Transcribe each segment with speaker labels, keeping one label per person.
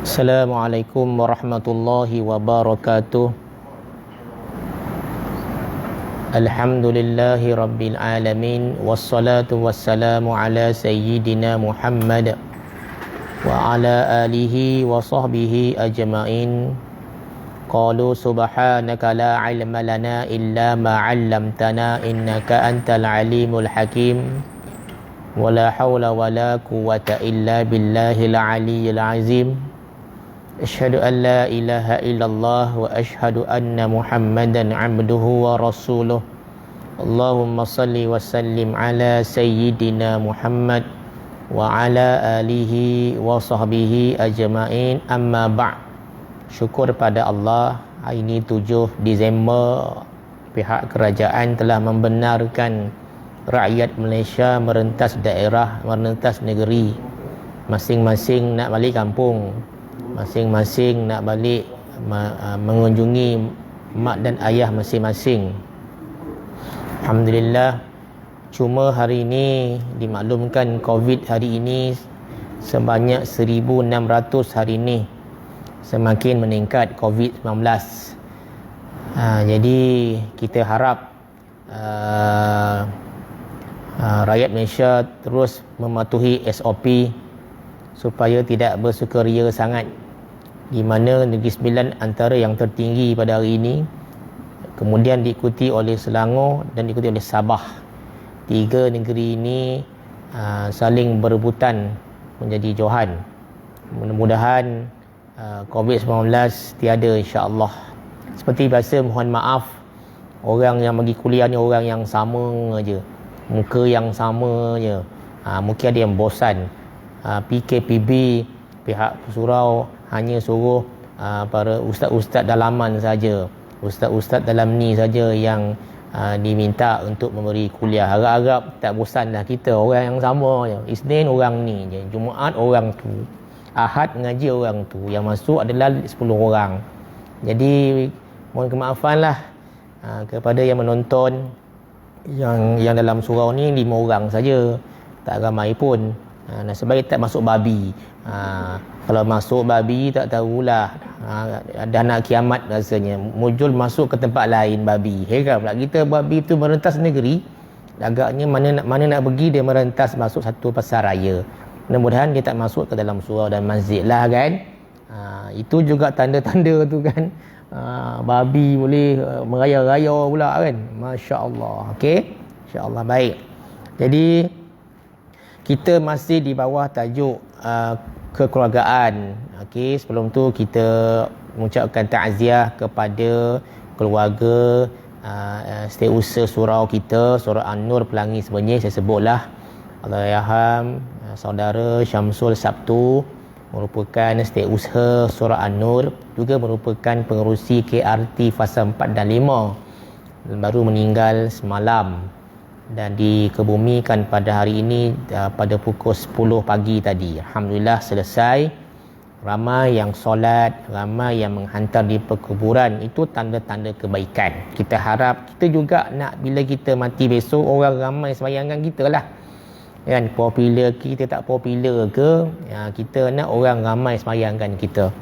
Speaker 1: Assalamualaikum warahmatullahi wabarakatuh. Alhamdulillahi rabbil alamin. Wassalatu wassalamu ala sayyidina Muhammad wa ala alihi wa sahbihi ajma'in. Qalu subhanaka la ilma lana illa ma 'allamtana innaka antal alimul hakim. Wala hawla wala quwwata illa billahil aliyyil azim. Asyhadu an la ilaha illallah wa asyhadu anna Muhammadan abduhu wa rasuluh. Allahumma salli wa sallim ala sayyidina Muhammad wa ala alihi wa sahbihi ajma'in. Amma ba'. Syukur pada Allah, hari ini 7 Disember, pihak kerajaan telah membenarkan rakyat Malaysia merentas daerah, merentas negeri. Masing-masing nak balik kampung, masing-masing nak balik mengunjungi mak dan ayah masing-masing. Alhamdulillah. Cuma hari ini dimaklumkan COVID hari ini sebanyak 1,600 hari ini semakin meningkat COVID-19. Jadi kita harap rakyat Malaysia terus mematuhi SOP supaya tidak bersukaria sangat, di mana Negeri Sembilan antara yang tertinggi pada hari ini, kemudian diikuti oleh Selangor dan diikuti oleh Sabah. 3 negeri ini saling berebutan menjadi johan. Mudah-mudahan COVID-19 tiada, insya-Allah. Seperti biasa, mohon maaf, orang yang bagi kuliah ni orang yang sama aja, muka yang sama je. Mungkin ada yang bosan. PKPB, pihak surau hanya suruh para ustaz-ustaz dalaman saja, ustaz-ustaz dalam ni saja yang diminta untuk memberi kuliah. Harap-harap tak bosan dah kita, orang yang sama je. Isnin orang ni je, Jumaat orang tu, Ahad mengaji orang tu, yang masuk adalah 10 orang. Jadi mohon kemaafan lah kepada yang menonton. Yang dalam surau ni 5 orang saja, tak ramai pun. Nasib baik tak masuk babi. Kalau masuk babi tak tahulah, dah nak kiamat rasanya. Mujul masuk ke tempat lain babi. Heran pula kita, babi tu merentas negeri. Agaknya mana nak pergi dia merentas masuk satu pasar raya. Mudah-mudahan dia tak masuk ke dalam surau dan masjid lah kan. Itu juga tanda-tanda tu kan. Babi boleh meraya-raya pula kan. Masya Allah. Okey, insya-Allah baik. Jadi kita masih di bawah tajuk kekeluargaan. Okey, sebelum tu kita mengucapkan takziah kepada keluarga setiausaha surau kita, Surau An-Nur Pelangi Sebenyih. Saya sebutlah, Allahyarham saudara Syamsul Sabtu, merupakan setiausaha Surau An-Nur, juga merupakan pengerusi KRT fasa 4 dan 5, baru meninggal semalam dan dikebumikan pada hari ini pada pukul 10 pagi tadi. Alhamdulillah selesai. Ramai yang solat, ramai yang menghantar di perkuburan. Itu tanda-tanda kebaikan. Kita harap, kita juga nak bila kita mati besok, orang ramai sembahyangkan kita lah kan. Popular kita tak popular ke, kita nak orang ramai sembahyangkan kita.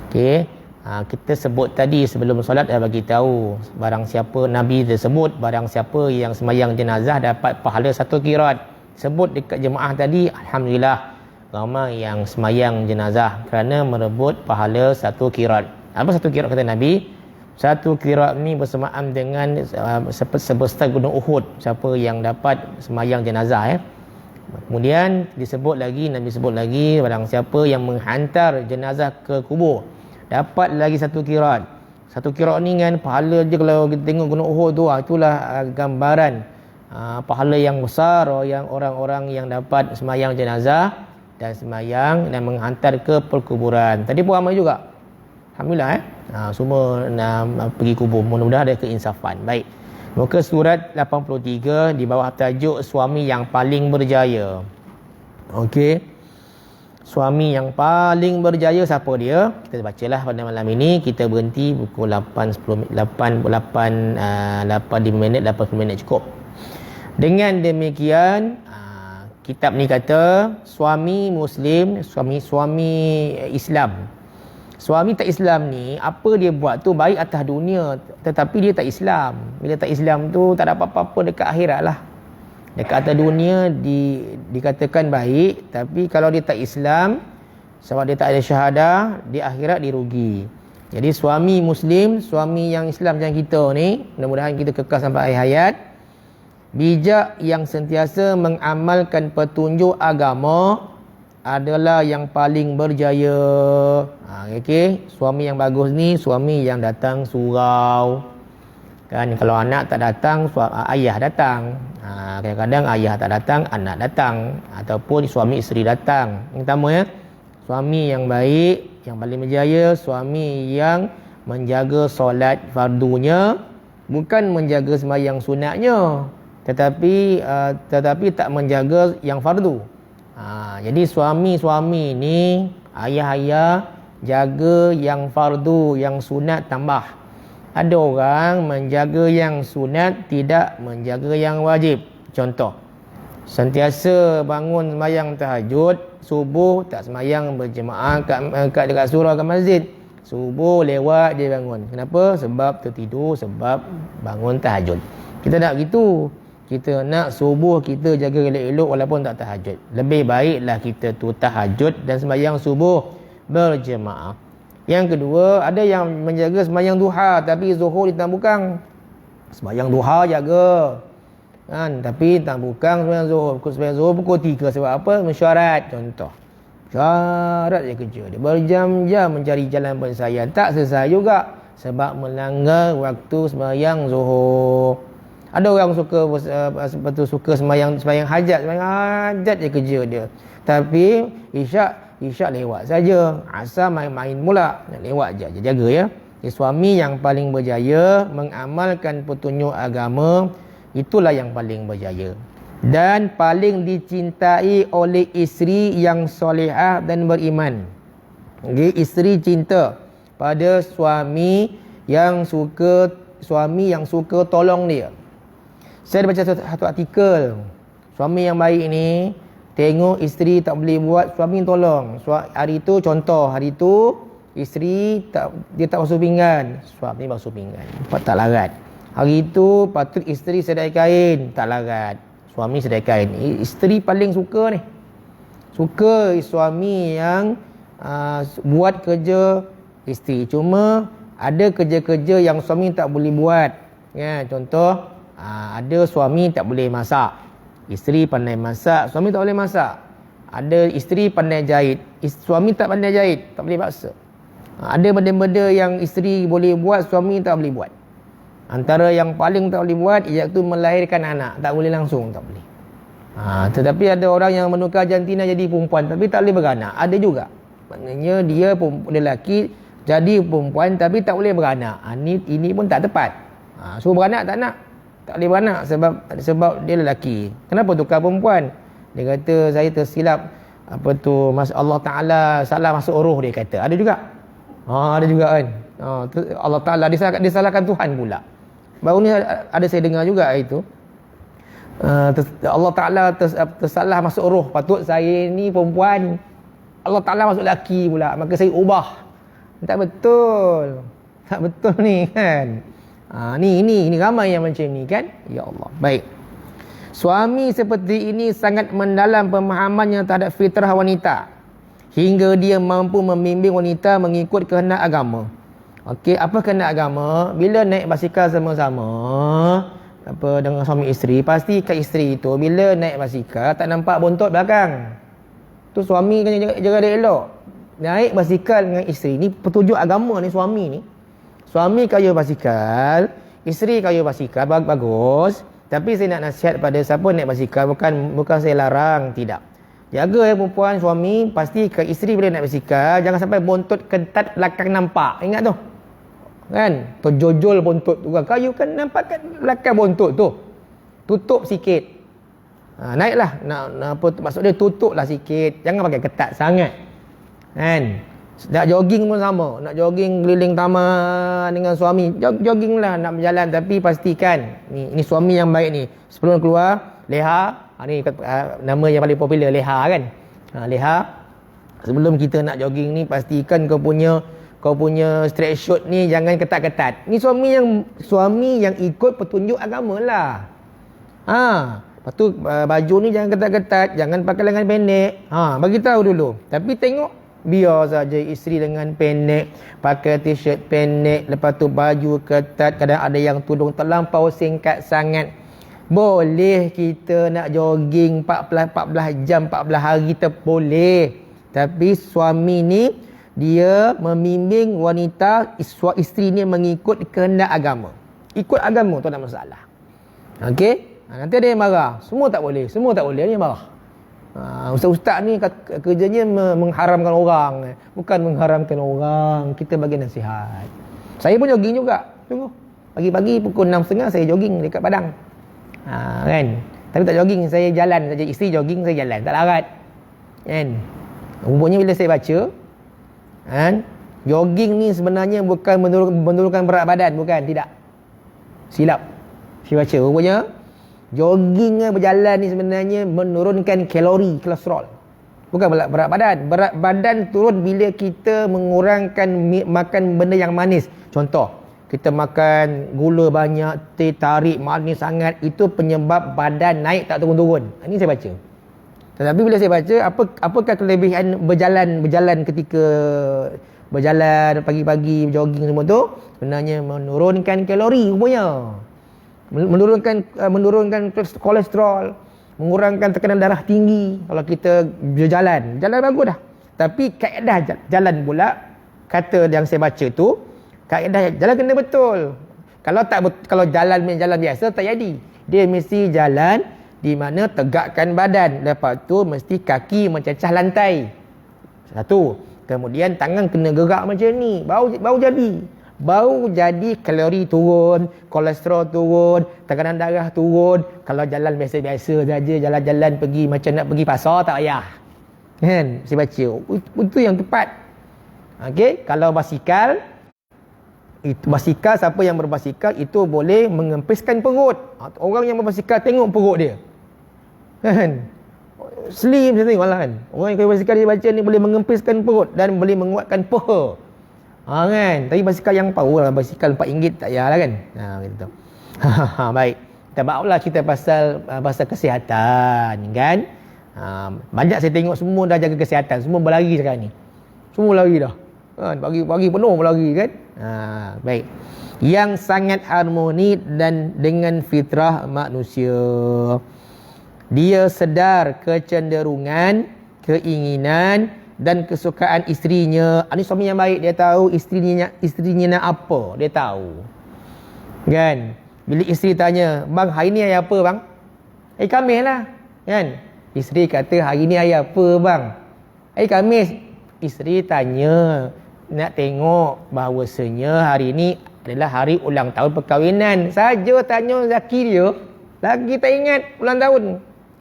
Speaker 1: Okey, kita sebut tadi sebelum solat dah bagi tahu, barang siapa, Nabi tersebut, barang siapa yang sembahyang jenazah dapat pahala 1 qiraat. Sebut dekat jemaah tadi, alhamdulillah ramai yang sembahyang jenazah kerana merebut pahala 1 qiraat. Apa 1 qiraat kata Nabi? 1 qiraat ni bersamaan dengan sebesar gunung Uhud, siapa yang dapat sembahyang jenazah. Kemudian disebut lagi, Nabi sebut lagi, barang siapa yang menghantar jenazah ke kubur dapat lagi 1 qiraat. 1 qiraat ni kan pahala je. Kalau kita tengok gunung Uhud tu, itulah gambaran pahala yang besar yang orang-orang yang dapat sembahyang jenazah dan sembahyang dan menghantar ke perkuburan. Tadi pun ramai juga, alhamdulillah semua nak pergi kubur. Mudah-mudahan ada keinsafan. Baik, muka surat 83 di bawah tajuk suami yang paling berjaya. Okey, suami yang paling berjaya siapa dia? Kita bacalah pada malam ini. Kita berhenti pukul 8 minit, 80 minit cukup. Dengan demikian, kitab ni kata suami Muslim, suami Islam Suami tak Islam ni, apa dia buat tu baik atas dunia, tetapi dia tak Islam. Bila tak Islam tu tak dapat apa-apa dekat akhirat lah. Dekat atas dunia dikatakan baik, tapi kalau dia tak Islam, sebab dia tak ada syahadah, di akhirat dia rugi. Jadi suami Muslim, suami yang Islam macam kita ni, mudah-mudahan kita kekal sampai akhir hayat, bijak yang sentiasa mengamalkan petunjuk agama adalah yang paling berjaya. Okey, suami yang bagus ni suami yang datang surau. Kan kalau anak tak datang, ayah datang. Kadang-kadang ayah tak datang, anak datang, ataupun suami isteri datang. Yang pertama ya, suami yang baik, yang paling berjaya, suami yang menjaga solat fardunya, bukan menjaga sembahyang sunatnya, tetapi tak menjaga yang fardu. Jadi suami-suami ni, ayah-ayah jaga yang fardu, yang sunat tambah. Ada orang menjaga yang sunat, tidak menjaga yang wajib. Contoh, sentiasa bangun sembahyang tahajud, subuh tak sembahyang berjemaah dekat surau ke masjid. Subuh lewat dia bangun. Kenapa? Sebab tertidur, sebab bangun tahajud. Kita tak gitu. Kita nak subuh kita jaga elok-elok walaupun tak tahajud. Lebih baiklah kita tu tahajud dan sembahyang subuh berjemaah. Yang kedua, ada yang menjaga sembahyang duha tapi zuhur di tang bukang. Sembahyang duha jaga. Kan? Tapi tang bukang sembahyang zuhur pukul 3 sebab apa? Mesyuarat contoh. Syarat je kerja dia. Berjam-jam mencari jalan penyelesaian. Tak selesai juga sebab melanggar waktu sembahyang zuhur. Ada orang suka sembahyang hajat je kerja dia. Tapi isyak lewat saja. Asar main-main pula. Lewat je jaga ya. Suami yang paling berjaya mengamalkan petunjuk agama, itulah yang paling berjaya. Dan paling dicintai oleh isteri yang solehah dan beriman. Okay, isteri cinta pada suami yang suka tolong dia. Saya ada baca satu artikel. Suami yang baik ni tengok isteri tak boleh buat, suami tolong. Hari tu contoh, hari tu isteri dia tak basuh pinggan, suami basuh pinggan. Tak larat. Hari tu patut isteri sedai kain, tak larat. Suami sedai kain. Isteri paling suka ni. Suka suami yang buat kerja isteri. Cuma ada kerja-kerja yang suami tak boleh buat. Ya, contoh ada suami tak boleh masak, isteri pandai masak, suami tak boleh masak. Ada isteri pandai jahit, suami tak pandai jahit, tak boleh paksa. Ada benda-benda yang isteri boleh buat, suami tak boleh buat. Antara yang paling tak boleh buat iaitu melahirkan anak, tak boleh langsung, tak boleh. Tetapi ada orang yang menukar jantina jadi perempuan tapi tak boleh beranak, ada juga. Maknanya dia lelaki jadi perempuan tapi tak boleh beranak. Ini pun tak tepat. Suruh beranak tak nak. Tak boleh beranak sebab dia lelaki. Kenapa tukar perempuan? Dia kata saya tersilap Allah Ta'ala salah masuk roh, dia kata. Ada juga. Ada juga kan. Allah Ta'ala disalahkan Tuhan pula. Baru ni ada saya dengar juga itu. Allah Ta'ala tersalah masuk roh. Patut saya ni perempuan, Allah Ta'ala masuk lelaki pula. Maka saya ubah. Tak betul. Tak betul ni kan. Ini ramai yang macam ni kan. Ya Allah. Baik. Suami seperti ini sangat mendalam pemahamannya terhadap fitrah wanita, hingga dia mampu membimbing wanita mengikut kehendak agama. Okey, apa kehendak agama? Bila naik basikal sama-sama dengan suami isteri, pastikan isteri itu bila naik basikal tak nampak bontot belakang. Tu suami kena jaga dia elok. Naik basikal dengan isteri ni petunjuk agama ni suami ni. Suami kaya basikal, isteri kaya basikal, bagus. Tapi saya nak nasihat pada siapa naik basikal, bukan saya larang, tidak. Jaga ya perempuan, suami, pastikan isteri bila naik basikal jangan sampai bontot ketat belakang nampak. Ingat tu. Kan? Terjojol bontot tu. Kayu kan nampak kat belakang bontot tu. Tutup sikit. Naiklah. Maksud dia tutuplah sikit. Jangan pakai ketat sangat. Kan? Nak jogging pun sama. Nak jogging keliling taman dengan suami, jogging lah nak berjalan. Tapi pastikan ni suami yang baik ni, sebelum keluar leha. Ni nama yang paling popular, leha kan. Leha. Sebelum kita nak jogging ni, pastikan kau punya kau punya straight shot ni jangan ketat-ketat. Ni suami yang ikut petunjuk agama lah. Lepas tu baju ni jangan ketat-ketat, jangan pakai lengan pendek. Bagi tahu dulu. Tapi tengok biar saja isteri dengan pendek, pakai t-shirt pendek, lepas tu baju ketat, kadang ada yang tudung terlampau singkat sangat. Boleh kita nak jogging 14 jam, 14 hari kita boleh. Tapi suami ni dia membimbing wanita, isteri ni mengikut kehendak agama. Ikut agama tu tak masalah. Okey? Nanti ada yang marah. Semua tak boleh, dia marah. Ustaz-ustaz ni kerjanya mengharamkan orang. Bukan mengharamkan orang, kita bagi nasihat. Saya pun jogging juga. Tunggu. Pagi-pagi pukul 6.30 saya jogging dekat Padang. Kan? Tapi tak jogging, saya jalan saja. Isteri jogging, saya jalan. Tak larat. Kan? Rupanya bila saya baca, jogging ni sebenarnya bukan menurunkan berat badan. Bukan, tidak. Silap. Saya baca, rupanya jogging berjalan ni sebenarnya menurunkan kalori, kolesterol. Bukan berat badan. Berat badan turun bila kita mengurangkan makan benda yang manis. Contoh, kita makan gula banyak, teh tarik manis sangat, itu penyebab badan naik tak turun-turun. Ini saya baca. Tetapi bila saya baca, apakah kelebihan berjalan ketika berjalan pagi-pagi, jogging semua tu? Sebenarnya menurunkan kalori rupanya. Menurunkan kolesterol, mengurangkan tekanan darah tinggi kalau kita berjalan. Jalan bagus dah. Tapi kaedah jalan pula, kata yang saya baca tu, kaedah jalan kena betul. Kalau jalan biasa tak jadi. Dia mesti jalan di mana tegakkan badan. Lepas tu mesti kaki mencecah lantai. Satu. Kemudian tangan kena gerak macam ni. Baru jadi kalori turun, kolesterol turun, tekanan darah turun. Kalau jalan biasa-biasa saja, jalan-jalan pergi macam nak pergi pasar tak payah. Kan? Saya baca. Itu yang tepat. Okey, kalau basikal, siapa yang berbasikal itu boleh mengempiskan perut. Orang yang berbasikal tengok perut dia. Kan? Slim saya tengok lah kan. Orang yang berbasikal dia baca ni boleh mengempiskan perut dan boleh menguatkan paha. Kan? Tapi basikal yang power lah, basikal RM4 tak payah lah kan. Gitu. Baik. Kita bawalah cerita pasal kesihatan kan. Banyak saya tengok semua dah jaga kesihatan, semua berlari sekarang ni. Semua lari dah. Kan? Pagi penuh berlari kan. Baik. Yang sangat harmoni dan dengan fitrah manusia. Dia sedar kecenderungan, keinginan dan kesukaan isterinya. Ini suami yang baik, dia tahu isterinya nak apa, dia tahu. Kan? Bila isteri tanya, "Bang, hari ni hari apa, bang?" Khamis lah. Kan? Isteri kata, "Hari ni hari apa, bang?" Khamis. Isteri tanya, nak tengok bahawasanya hari ni adalah hari ulang tahun perkahwinan. Saja tanya laki dia, lagi tak ingat ulang tahun.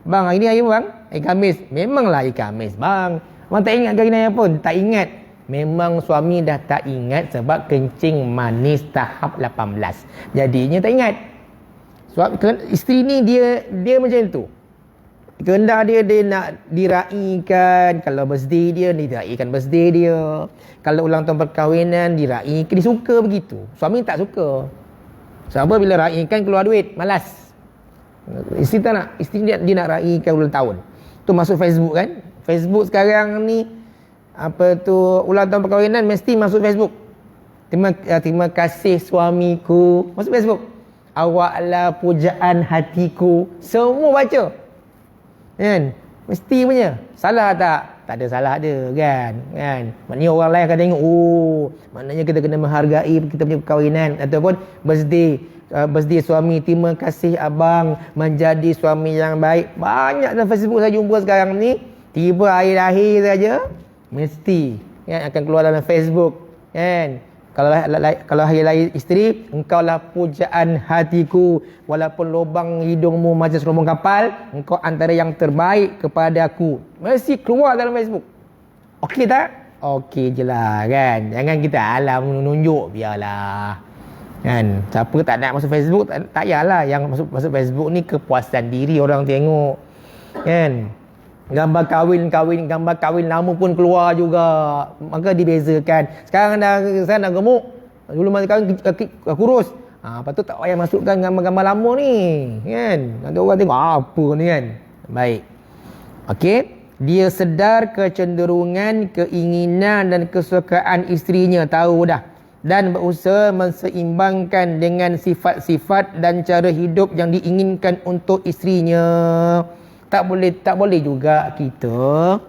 Speaker 1: "Bang, hari ni hari apa, bang?" Khamis. Memanglah hari Khamis, bang. Abang tak ingat hari ni pun? Tak ingat. Memang suami dah tak ingat sebab kencing manis tahap 18. Jadinya tak ingat. Isteri ni dia macam tu. Kehendak dia nak diraikan. Kalau birthday dia diraikan birthday dia. Kalau ulang tahun perkahwinan diraikan. Dia suka begitu. Suami tak suka. Sebab bila raikan keluar duit, malas. Isteri tak nak. Isteri dia nak raikan ulang tahun. Tu masuk Facebook kan. Facebook sekarang ni ulang tahun perkahwinan mesti masuk Facebook. Terima kasih suamiku. Masuk Facebook. Awaklah pujaan hatiku. Semua baca. Kan? Mesti punya. Salah tak? Tak ada salah ada kan. Maknanya orang lain akan tengok, maknanya kita kena menghargai kita punya perkahwinan ataupun birthday suami. Terima kasih abang menjadi suami yang baik. Banyak dalam Facebook saya jumpa sekarang ni. Tiba hari lahir saja mesti kan akan keluar dalam Facebook kan. Kalau hari lahir isteri, engkaulah pujaan hatiku, walaupun lubang hidungmu macam serobong kapal, engkau antara yang terbaik kepada aku. Mesti keluar dalam Facebook. Okey tak? Okey je lah kan. Jangan kita menunjuk, biarlah kan. Siapa tak nak masuk Facebook, tak payahlah. Yang masuk Facebook ni kepuasan diri orang tengok kan. Gambar kahwin lama pun keluar juga. Maka dibezakan. Sekarang dah gemuk. Dulu masa kahwin kurus. Patut tak payah masukkan gambar-gambar lama ni. Kan? Nanti orang tengok apa ni kan. Baik. Okey. Dia sedar kecenderungan, keinginan dan kesukaan isterinya. Tahu dah. Dan berusaha menseimbangkan dengan sifat-sifat dan cara hidup yang diinginkan untuk isterinya. Tak boleh juga kita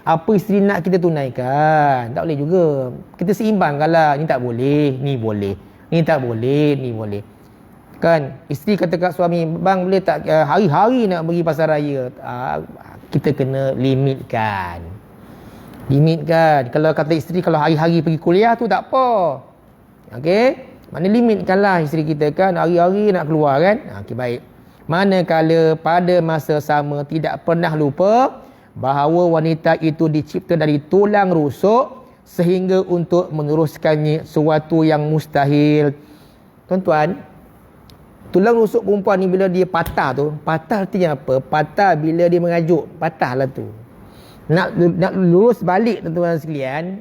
Speaker 1: apa isteri nak kita tunaikan. Tak boleh juga. Kita seimbangkanlah. Ni tak boleh, ni boleh. Ni tak boleh, ni boleh. Kan? Isteri kata kat suami, bang boleh tak hari-hari nak pergi pasar raya? Kita kena limitkan. Kalau kata isteri kalau hari-hari pergi kuliah tu tak apa. Okey? Mana limitkanlah isteri kita kan hari-hari nak keluar kan? Okey, baik. Manakala pada masa sama tidak pernah lupa bahawa wanita itu dicipta dari tulang rusuk sehingga untuk meneruskannya sesuatu yang mustahil. Tuan-tuan, tulang rusuk perempuan ni bila dia patah tu, patah artinya apa? Patah bila dia mengajuk, patahlah tu. Nak lurus balik tuan-tuan sekalian,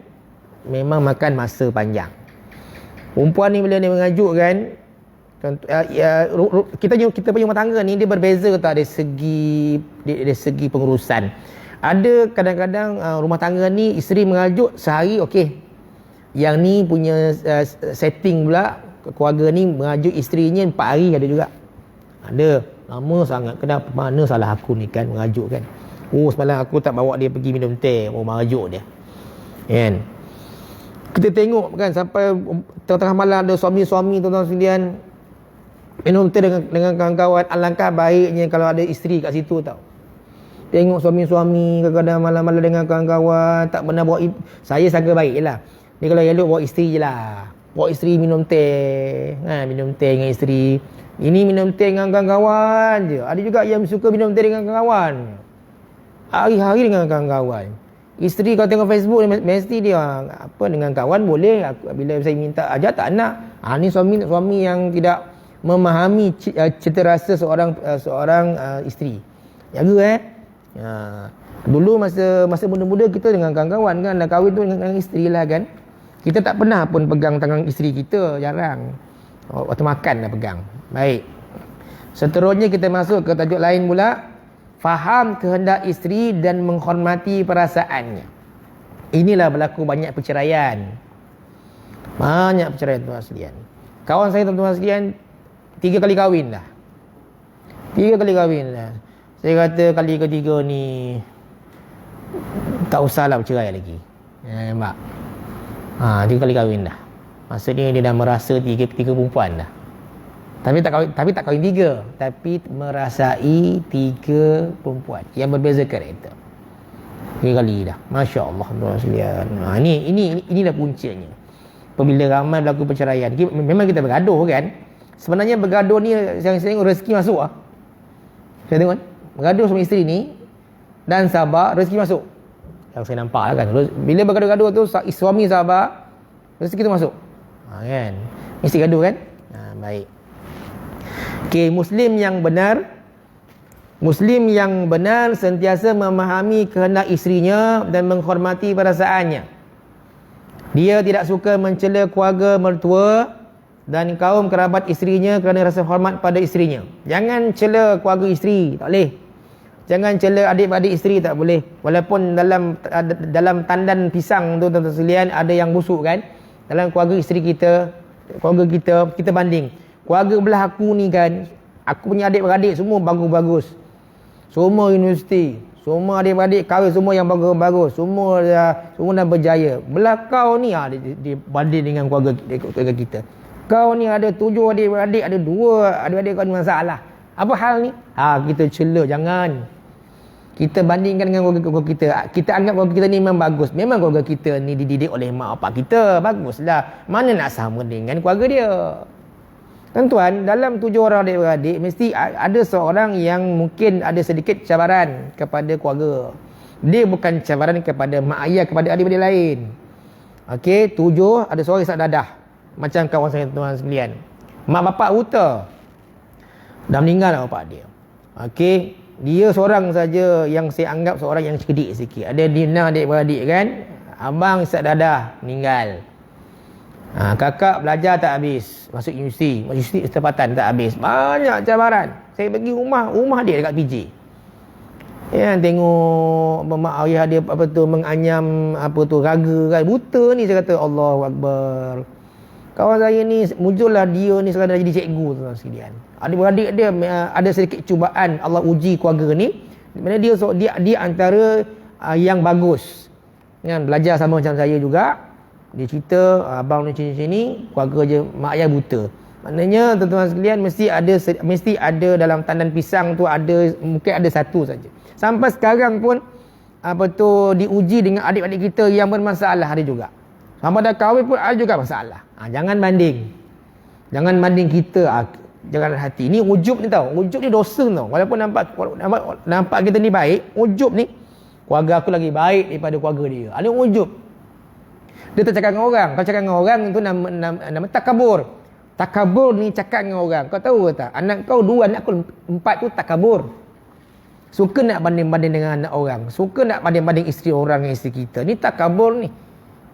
Speaker 1: memang makan masa panjang. Perempuan ni bila dia mengajuk kan, kita punya rumah tangga ni dia berbeza tak dari segi pengurusan. Ada kadang-kadang rumah tangga ni isteri mengajuk sehari okey. Yang ni punya setting pula keluarga ni mengajuk isterinya 4 hari ada juga. Ada lama sangat. Kenapa? Mana salah aku ni kan mengajuk kan. Semalam aku tak bawa dia pergi minum teh, mengajuk dia. Kan? Kita tengok kan sampai tengah-tengah malam ada suami-suami tuan-tuan sekalian minum teh dengan kawan-kawan. Alangkah baiknya kalau ada isteri kat situ tau. Tengok suami-suami kadang-kadang malam-malam dengan kawan-kawan tak pernah bawa saya sangka baik je lah. Dia kalau elok bawa isteri je lah. Bawa isteri minum teh. Minum teh dengan isteri. Ini minum teh dengan kawan-kawan je. Ada juga yang suka minum teh dengan kawan. Hari-hari dengan kawan-kawan. Isteri kalau tengok Facebook mesti dia apa dengan kawan boleh. Bila saya minta ajak tak nak. Ni suami yang tidak memahami cita rasa seorang isteri. Jaga dulu masa muda-muda kita dengan kawan-kawan kan, dah kahwin tu dengan isteri lah kan. Kita tak pernah pun pegang tangan isteri kita, jarang. Waktu makan dah pegang. Baik. Seterusnya kita masuk ke tajuk lain pula. Faham kehendak isteri dan menghormati perasaannya. Inilah berlaku banyak perceraian. Banyak perceraian tuan-tuan sekalian. Kawan saya tuan-tuan sekalian 3 kali kahwin dah. 3 kali kahwin dah. Saya kata kali ketiga ni tak usahlah bercerai lagi. Nampak? 3 kali kahwin dah. Maksudnya dia dah merasa 3 perempuan dah. Tapi tak kahwin 3, tapi merasai 3 perempuan yang berbeza karakter. 3 kali dah. Masya-Allah tuan-tuan sekalian. Inilah puncanya. Apabila ramai berlaku perceraian, memang kita bergaduh kan. Sebenarnya bergaduh ni yang saya tengok rezeki masuk ah. Saya tengok bergaduh sama isteri ni dan sabar, rezeki masuk. Yang saya nampak lah kan. Bila bergaduh-gaduh tu suami sabar, rezeki tu masuk. Kan? Mesti gaduh kan? Baik. Okey, Muslim yang benar sentiasa memahami kehendak isterinya dan menghormati perasaannya. Dia tidak suka mencela keluarga mertua dan kaum kerabat isterinya kerana rasa hormat pada isterinya. Jangan cela keluarga isteri, tak boleh. Jangan cela adik-adik isteri, tak boleh. Walaupun dalam tandan pisang tu tuan-tuan sekalian ada yang busuk kan. Dalam keluarga isteri kita, kita banding. Keluarga belah aku ni kan, aku punya adik-beradik semua bagus-bagus. Semua universiti, semua adik-beradik kahwin semua yang bagus-bagus. Semua dah berjaya. Belah kau ni dibanding dengan keluarga kita. Kau ni ada 7 adik-beradik, ada 2 adik-beradik kau ni masalah. Apa hal ni? Kita cela, jangan. Kita bandingkan dengan keluarga kita. Kita anggap keluarga kita ni memang bagus. Memang keluarga kita ni dididik oleh mak bapak kita. Baguslah. Mana nak sama dengan keluarga dia? Tuan-tuan, dalam 7 orang adik-beradik mesti ada seorang yang mungkin ada sedikit cabaran kepada keluarga. Dia bukan cabaran kepada mak ayah, kepada adik-beradik lain. Okey, 7 ada seorang isak dadah. Macam kawan saya tuan-tuan sekalian. Mak bapak buta. Dah meninggal lah bapak dia. Okey, Dia seorang saja yang saya anggap seorang yang cerdik sikit. Ada Dina adik-beradik kan. Abang Ustaz Dadah meninggal. Kakak belajar tak habis. Masuk universiti tempatan tak habis. Banyak cabaran. Saya pergi rumah dia dekat PJ. Ya, tengok mak ayah dia menganyam raga kan. Buta ni, saya kata Allahu Akbar. Kawan saya ni muncullah dia ni sekarang dah jadi cikgu tuan sekalian. Adik-beradik dia ada sedikit cubaan Allah uji keluarga ni. Di mana dia antara yang bagus. Kan belajar sama macam saya juga. Dia cerita abang ni macam ni, keluarga je mak ayah buta. Maknanya tuan-tuan sekalian mesti ada dalam tandan pisang tu mungkin ada satu saja. Sampai sekarang pun diuji dengan adik-adik kita yang bermasalah ada juga. Sampai dah kahwin pun ada juga masalah. Jangan banding kita. Jangan hati. Ni ujub ni tau. Ujub ni dosa tau. Walaupun nampak kita ni baik, ujub ni keluarga aku lagi baik daripada keluarga dia. Ada ujub. Dia tak cakap dengan orang. Kalau cakap dengan orang itu nama takabur. Takabur ni cakap dengan orang. Kau tahu ke tak? Anak kau 2, anak kau 4 tu takabur. Suka nak banding-banding dengan anak orang. Suka nak banding-banding isteri orang dengan isteri kita. Ni takabur ni.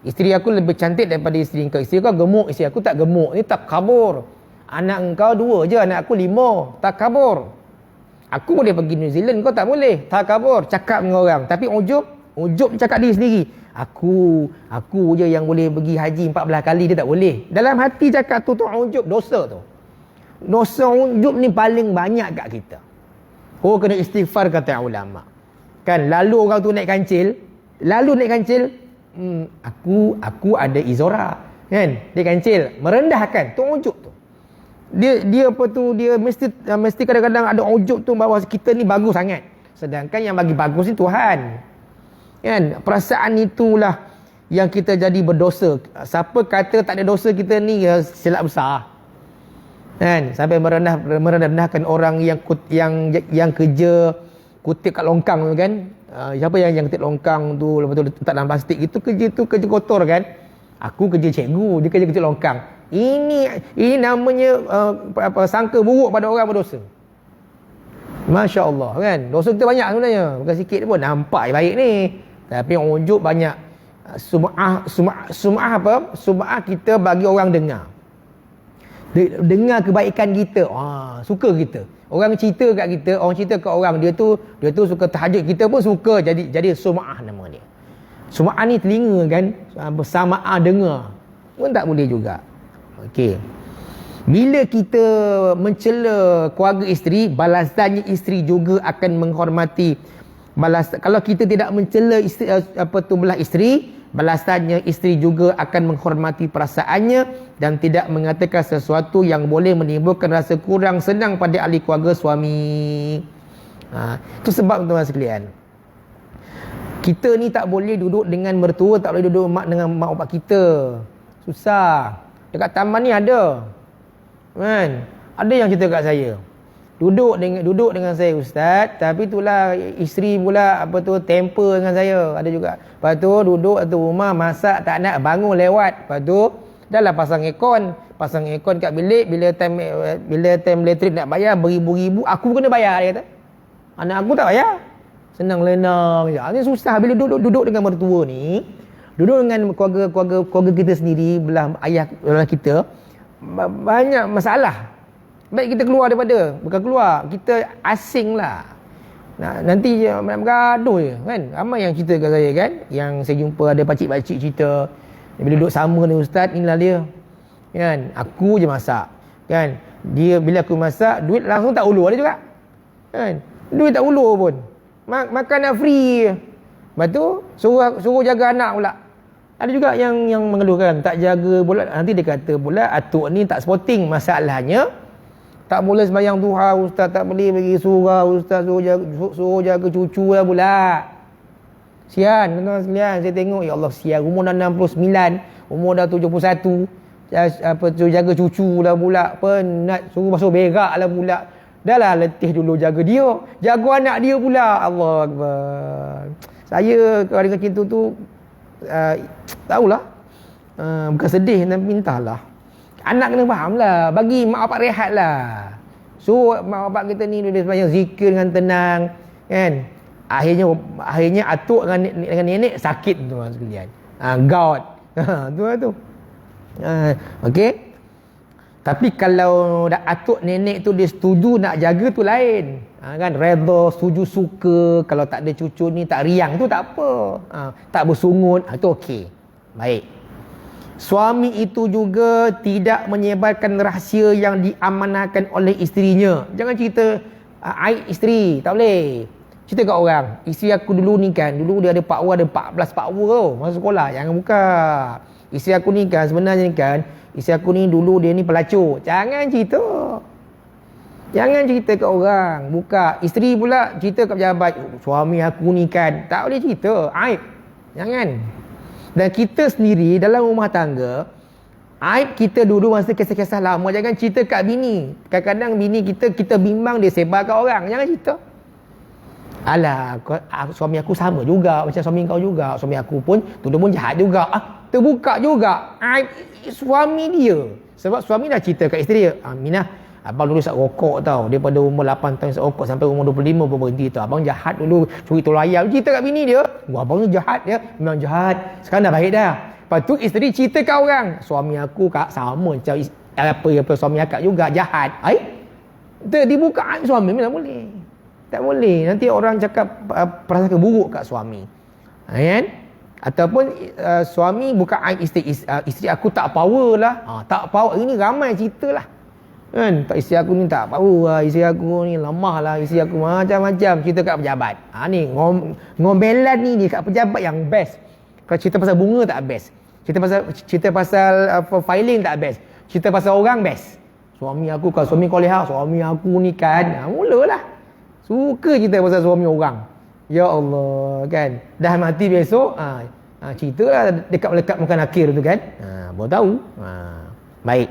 Speaker 1: Isteri aku lebih cantik daripada isteri kau. Isteri kau gemuk, isteri aku tak gemuk. Ni takabur. Anak engkau 2 je, anak aku 5. Takabur. Aku boleh pergi New Zealand, kau tak boleh. Takabur. Cakap dengan orang. Tapi ujub cakap diri sendiri. Aku je yang boleh pergi haji 14 kali, dia tak boleh. Dalam hati cakap tu ujub, dosa tu. Dosa ujub ni paling banyak kat kita. Kena istighfar kata ulama. Kan lalu orang tu naik kancil, aku ada izora. Kan? Dia kancil, merendahkan tu ujub tu. Dia mesti kadang-kadang ada ujub tu bahawa kita ni bagus sangat. Sedangkan yang bagi bagus ni Tuhan. Kan? Perasaan itulah yang kita jadi berdosa. Siapa kata tak ada dosa kita ni silap besar. Kan? Sampai merendahkan orang yang kerja kutip kat longkang tu kan. Siapa yang kutip longkang tu lepas tu letak dalam plastik itu kerja kotor kan. Aku kerja cikgu, dia kerja kutip longkang. Ini namanya sangka buruk pada orang berdosa. Masya Allah kan. Dosa kita banyak sebenarnya. Bukan sikit pun. Nampak baik ni. Tapi orang ujub banyak. Sum'ah apa? Sum'ah kita bagi orang dengar. Dengar kebaikan kita. Suka kita. Orang cerita kat kita, orang cerita kat orang, dia tu suka tahajud, kita pun suka. Jadi sum'ah nama dia. Sum'ah ni telinga kan. Bersamaan dengar. Pun tak boleh juga. Okey. Bila kita mencela keluarga isteri, balasannya isteri juga akan menghormati kalau kita tidak mencela belah isteri, balasannya isteri juga akan menghormati perasaannya dan tidak mengatakan sesuatu yang boleh menimbulkan rasa kurang senang pada ahli keluarga suami. Itu sebab tuan-tuan sekalian, kita ni tak boleh duduk dengan mertua, tak boleh duduk dengan mak bapak kita. Susah. Dekat taman ni ada. Kan? Ada yang cerita kat saya. Duduk dengan saya ustaz, tapi itulah isteri pula temper dengan saya. Ada juga. Lepas tu duduk satu rumah, masak tak nak, bangun lewat. Lepas tu dah lah pasang aircon kat bilik. Bila time elektrik nak bayar beribu-ribu, aku kena bayar, dia kata. Anak aku tak bayar. Senang lenang je. Ini susah bila duduk dengan mertua ni. Duduk dengan keluarga kita sendiri, belah ayah kita, banyak masalah. Baik kita keluar bukan keluar, kita asing lah. Nanti nak bergaduh je kan. Ramai yang cerita kat saya kan, yang saya jumpa ada pakcik-pakcik cerita, bila duduk sama ni ustaz, inilah dia kan, aku je masak kan, dia bila aku masak, duit langsung tak ulur, ada juga kan, duit tak ulur pun, makan nak free. Lepas tu suruh jaga anak pula. Ada juga yang mengeluhkan tak jaga pula. Nanti dia kata pula atuk ni tak sporting. Masalahnya tak boleh sembahyang duha ustaz, tak boleh bagi surah ustaz, suruh jaga cucu lah pula. Sian tuan-tuan sekalian, saya tengok ya Allah sian, umur dah 69, umur dah 71, suruh jaga cucu lah pula, penat, suruh basuh berak lah pula. Dah lah letih dulu jaga dia, jaga anak dia pula. Allah Akbar. Saya kalau dengan cinta tu tahulah, bukan sedih tapi mintalah. Anak kena faham lah, bagi mak bapak rehat lah So mak bapak kita ni dia sembahyang zikir dengan tenang, kan? Akhirnya atuk dengan nenek sakit tu sekalian. Gout. Tu lah tu. Okey. Tapi kalau dah atuk nenek tu dia setuju nak jaga tu lain. Kan redha, setuju, suka. Kalau tak ada cucu ni tak riang tu tak apa. Tak bersungut, tu okey. Baik. Suami itu juga tidak menyebarkan rahsia yang diamanahkan oleh isterinya. Jangan cerita aib isteri, tak boleh. Cerita kat orang, isteri aku dulu ni kan, dulu dia ada power, ada 14 power tau masa sekolah. Jangan buka. Isteri aku ni kan sebenarnya kan, isteri aku ni dulu dia ni pelacur. Jangan cerita. Jangan cerita kat orang. Buka. Isteri pula cerita kat pejabat, suami aku ni kan. Tak boleh cerita aib. Jangan. Dan kita sendiri dalam rumah tangga, aib kita dulu masa kisah-kisah lama jangan cerita kat bini. Kadang-kadang bini kita bimbang dia sebar kat orang. Jangan cerita. Alah, suami aku sama juga macam suami kau juga. Suami aku pun pun jahat juga. Terbuka juga aib suami dia. Sebab suami dah cerita kat isteri dia. Minah, abang dulu isap rokok tau. Daripada umur 8 tahun isap rokok sampai umur 25 baru berhenti tau. Abang jahat dulu, curi tolong ayam. Cerita kat bini dia. Wah, abang ni jahat ya. Memang jahat. Sekarang dah baik dah. Lepas tu isteri cerita kat orang. Suami aku kak sama macam apa suami akak juga jahat. Dibuka aib suami memang boleh. Tak boleh. Nanti orang cakap prasangka buruk kat suami. Kan? Ataupun suami buka aib isteri aku tak power lah. Tak power. Ini ramai cerita lah. Kan? Isteri aku ni tak power lah. Isteri aku ni lemah lah. Isteri aku macam-macam cerita kat pejabat. Ni ngomelan ni kat pejabat yang best. Kalau cerita pasal bunga tak best. Cerita pasal filing tak best. Cerita pasal orang best. Suami aku kalau suami kau lihat, suami aku ni kan. Mulalah. Suka cerita pasal suami orang. Ya Allah, kan. Dah mati besok, ceritalah dekat-dekat makan akhir tu kan. Baru tahu. Baik.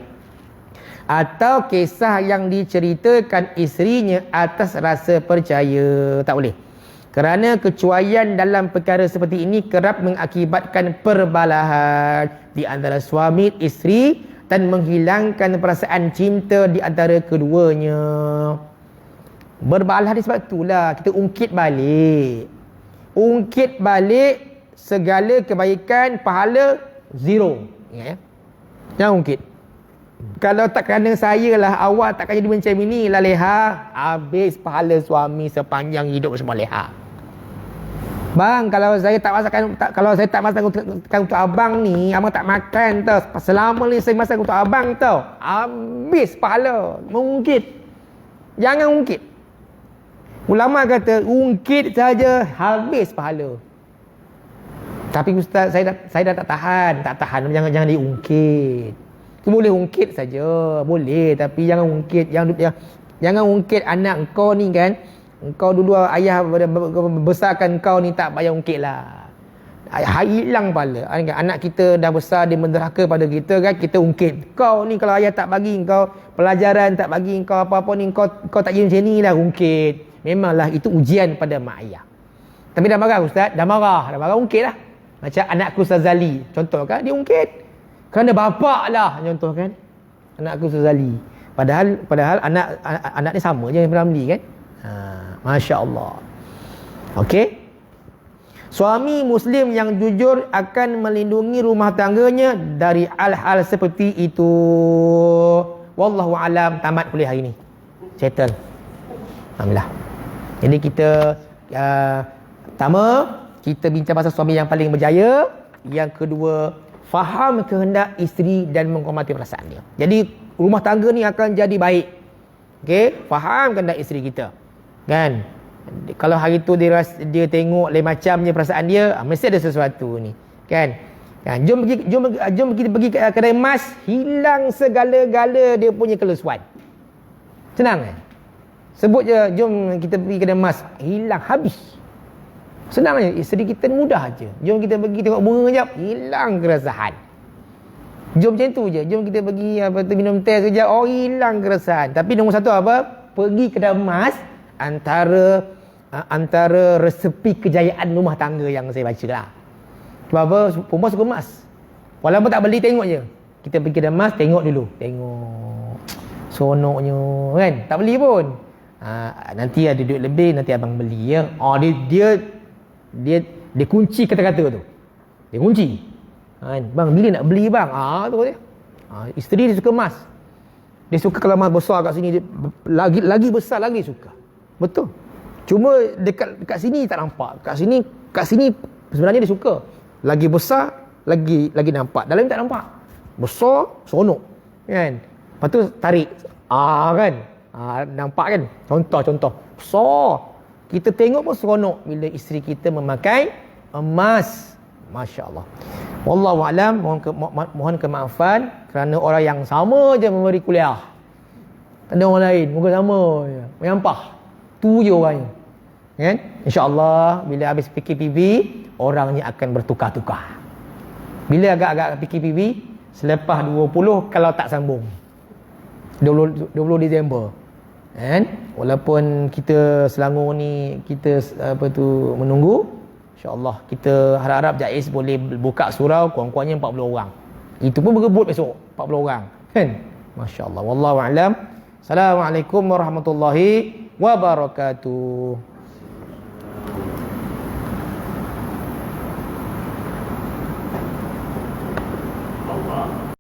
Speaker 1: Atau kisah yang diceritakan isterinya atas rasa percaya. Tak boleh. Kerana kecuaian dalam perkara seperti ini kerap mengakibatkan perbalahan di antara suami isteri dan menghilangkan perasaan cinta di antara keduanya. Berbalah ni sebab itulah kita ungkit balik segala kebaikan, pahala zero. Jangan ungkit. Kalau tak kerana saya lah, awak takkan jadi macam ini lah leha. Habis pahala suami sepanjang hidup semua leha. Bang, kalau saya tak masak untuk abang ni, abang tak makan tau. Selama ni saya masak untuk abang tau. Habis pahala. Mengungkit. Jangan ungkit. Ulama kata ungkit saja habis pahala. Tapi ustaz saya dah tak tahan. Jangan diungkit. Kau boleh ungkit saja, boleh, tapi jangan ungkit. Jangan ungkit anak kau ni kan. Kau dulu ayah besarkan kau ni tak payah ungkit lah. Hilang pahala. Anak kita dah besar, dia menderhaka pada kita kan, kita ungkit. Kau ni kalau ayah tak bagi kau pelajaran, tak bagi kau apa-apa ni, kau tak jadi macam ni lah, ungkit. Memanglah itu ujian pada mak ayah. Tapi dah marah ustaz, dah marah ungkit lah. Macam anakku Ustaz Zali, contoh kan, dia ungkit. Kerana bapak lah, contoh kan. Anakku Ustaz Zali. Padahal anak ni sama je yang Ramli kan. Masya Allah. Okey. Suami Muslim yang jujur akan melindungi rumah tangganya dari hal-hal seperti itu. Wallahu alam. Tamat kuliah hari ni. Settle. Alhamdulillah. Jadi kita pertama, kita bincang pasal suami yang paling berjaya. Yang kedua, faham kehendak isteri dan menghormati perasaan dia. Jadi rumah tangga ni akan jadi baik. Okey, faham kehendak isteri kita. Kan? Kalau hari tu dia tengok lain macamnya perasaan dia, mesti ada sesuatu ni. Kan? Jom kita pergi ke kedai emas, hilang segala-gala dia punya kelesuan. Senang kan? Sebut je, jom kita pergi kedai emas, hilang habis. Senang je, isteri kita mudah je. Jom kita pergi tengok bunga sekejap, hilang keresahan. Jom macam tu je. Jom kita pergi minum teh sekejap, hilang keresahan. Tapi nombor satu apa? Pergi kedai emas antara resepi kejayaan rumah tangga yang saya baca lah. Sebab apa? Perempuan suka emas. Walaupun tak beli, tengok je. Kita pergi kedai emas, tengok dulu. Tengok. seronoknya kan, tak beli pun. Nanti ada duit lebih, nanti abang beli ya. Dia kunci kata-kata tu. Dia kunci. Bang, bila nak beli bang? Tu dia. Isteri dia suka emas. Dia suka kalau emas besar kat sini, dia lagi besar lagi suka. Betul. Cuma dekat sini tak nampak. Kat sini sebenarnya dia suka. Lagi besar, lagi nampak. Dalam ni tak nampak. Besar, seronok. Kan? Lepas tu tarik. Kan? Nampak kan? Contoh. Besar. Kita tengok pun seronok bila isteri kita memakai emas. Masya Allah. Wallahu a'lam. Mohon kemaafan kerana orang yang sama je memberi kuliah. Tak ada orang lain, muka sama je. Menyampah. Tu je orangnya. Kan? InsyaAllah bila habis PKPB, orangnya akan bertukar-tukar. Bila agak-agak PKPB, selepas 20 kalau tak sambung. 20 Disember. Kan? Walaupun kita Selangor ni kita menunggu, InsyaAllah kita harap-harap JAIS boleh buka surau kurang-kurangnya 40 orang. Itu pun berebut besok 40 orang. Kan? Masya Allah. Wallahu a'lam. Assalamualaikum warahmatullahi wabarakatuh.